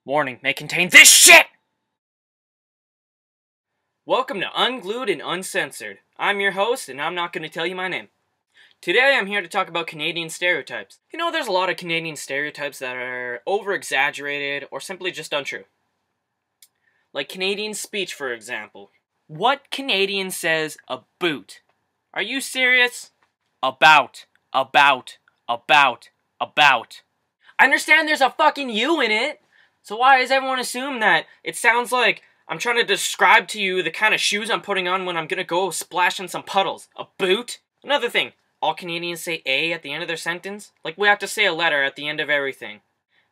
Warning may contain this shit! Welcome to Unglued and Uncensored. I'm your host, and I'm not going to tell you my name. Today I'm here to talk about Canadian stereotypes. You know, there's a lot of Canadian stereotypes that are over-exaggerated or simply just untrue. Like Canadian speech, for example. What Canadian says about? Are you serious? About. I understand there's a fucking U in it. So why does everyone assume that it sounds like I'm trying to describe to you the kind of shoes I'm putting on when I'm gonna go splash in some puddles? A boot? Another thing, all Canadians say A at the end of their sentence? Like we have to say a letter at the end of everything.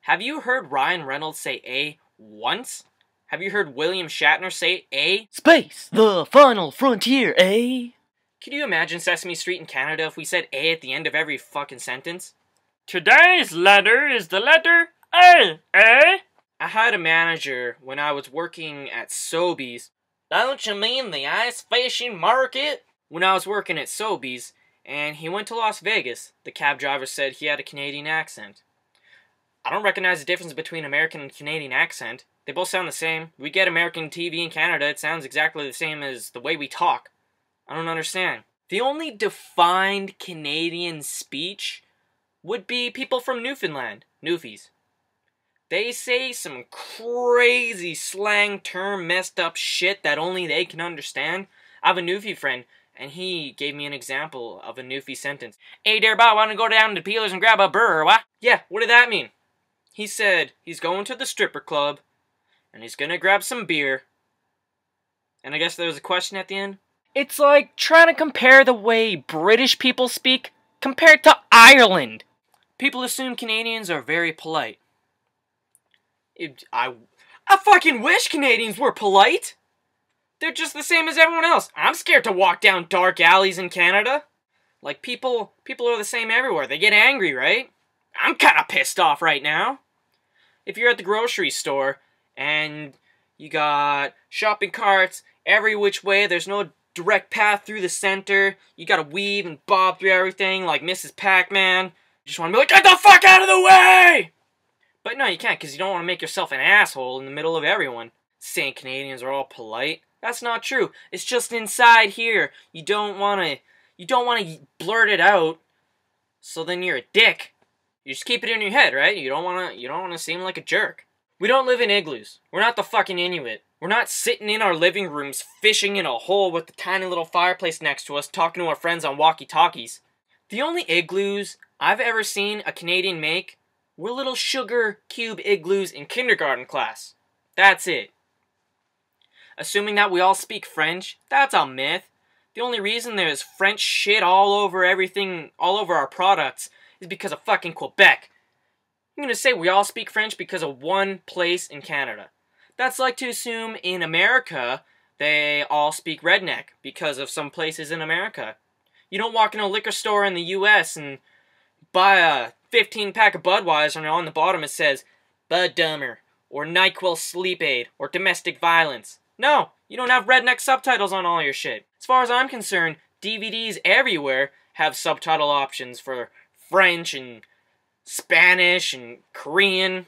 Have you heard Ryan Reynolds say A once? Have you heard William Shatner say A? Space, the final frontier, eh? Can you imagine Sesame Street in Canada if we said A at the end of every fucking sentence? Today's letter is the letter A, eh? I had a manager when I was working at Sobeys. Don't you mean the ice fishing market? When I was working at Sobeys, and he went to Las Vegas, the cab driver said he had a Canadian accent. I don't recognize the difference between American and Canadian accent. They both sound the same. We get American TV in Canada, it sounds exactly the same as the way we talk. I don't understand. The only defined Canadian speech would be people from Newfoundland, Newfies. They say some crazy slang term messed up shit that only they can understand. I have a Newfie friend, and he gave me an example of a Newfie sentence. Hey there, Bob, wanna go down to Peelers and grab a burr, what? Yeah, what did that mean? He said he's going to the stripper club, and he's gonna grab some beer. And I guess there was a question at the end? It's like trying to compare the way British people speak compared to Ireland. People assume Canadians are very polite. I fucking wish Canadians were polite! They're just the same as everyone else. I'm scared to walk down dark alleys in Canada. Like, people are the same everywhere. They get angry, right? I'm kinda pissed off right now. If you're at the grocery store, and you got shopping carts every which way, there's no direct path through the center, you gotta weave and bob through everything like Mrs. Pac-Man. You just wanna be like, get the fuck out of the way! But no, you can't, because you don't want to make yourself an asshole in the middle of everyone. Saying Canadians are all polite. That's not true. It's just inside here. You don't want to blurt it out, so then you're a dick. You just keep it in your head, right? You don't want to seem like a jerk. We don't live in igloos. We're not the fucking Inuit. We're not sitting in our living rooms fishing in a hole with the tiny little fireplace next to us talking to our friends on walkie-talkies. The only igloos I've ever seen a Canadian make were little sugar cube igloos in kindergarten class. That's it. Assuming that we all speak French, that's a myth. The only reason there's French shit all over everything, all over our products, is because of fucking Quebec. I'm gonna say we all speak French because of one place in Canada. That's like to assume in America they all speak redneck because of some places in America. You don't walk in a liquor store in the US and buy a 15-pack of Budweiser and on the bottom it says Bud Dummer, or NyQuil Sleep Aid, or Domestic Violence. No, you don't have redneck subtitles on all your shit. As far as I'm concerned, DVDs everywhere have subtitle options for French and Spanish and Korean.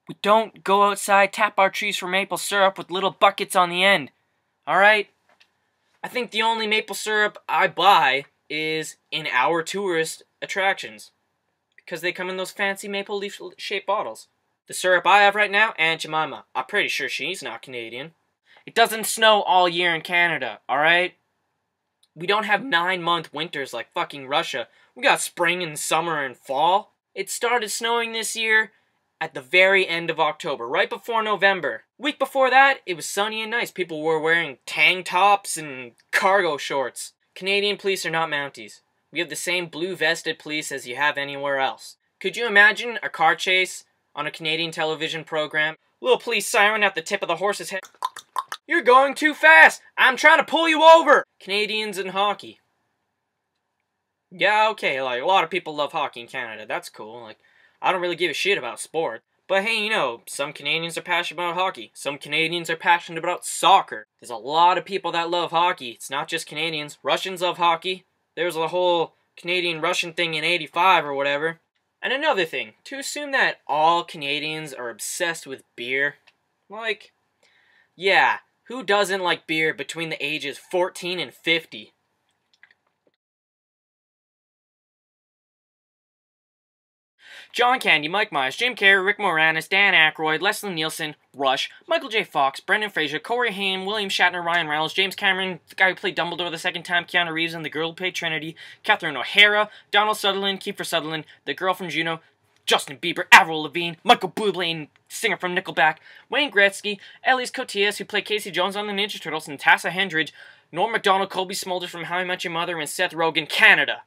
We don't go outside, tap our trees for maple syrup with little buckets on the end. Alright? I think the only maple syrup I buy is in our tourist attractions, because they come in those fancy maple leaf shaped bottles. The syrup I have right now, Aunt Jemima. I'm pretty sure she's not Canadian. It doesn't snow all year in Canada, alright? We don't have 9-month winters like fucking Russia. We got spring and summer and fall. It started snowing this year at the very end of October, right before November. Week before that, it was sunny and nice. People were wearing tank tops and cargo shorts. Canadian police are not Mounties. We have the same blue-vested police as you have anywhere else. Could you imagine a car chase on a Canadian television program? Little police siren at the tip of the horse's head. You're going too fast! I'm trying to pull you over! Canadians and hockey. Yeah, okay, like, a lot of people love hockey in Canada. That's cool. Like, I don't really give a shit about sport. But hey, you know, some Canadians are passionate about hockey. Some Canadians are passionate about soccer. There's a lot of people that love hockey. It's not just Canadians. Russians love hockey. There's a whole Canadian-Russian thing in '85 or whatever. And another thing, to assume that all Canadians are obsessed with beer, like, yeah, who doesn't like beer between the ages 14 and 50? John Candy, Mike Myers, Jim Carrey, Rick Moranis, Dan Aykroyd, Leslie Nielsen, Rush, Michael J. Fox, Brendan Fraser, Corey Haim, William Shatner, Ryan Reynolds, James Cameron, the guy who played Dumbledore the second time, Keanu Reeves and the girl who played Trinity, Catherine O'Hara, Donald Sutherland, Kiefer Sutherland, the girl from Juno, Justin Bieber, Avril Lavigne, Michael Bublé, singer from Nickelback, Wayne Gretzky, Elise Cotillas, who played Casey Jones on the Ninja Turtles, and Tassa Hendridge, Norm Macdonald, Colby Smulders from How I Met Your Mother, and Seth Rogen, Canada.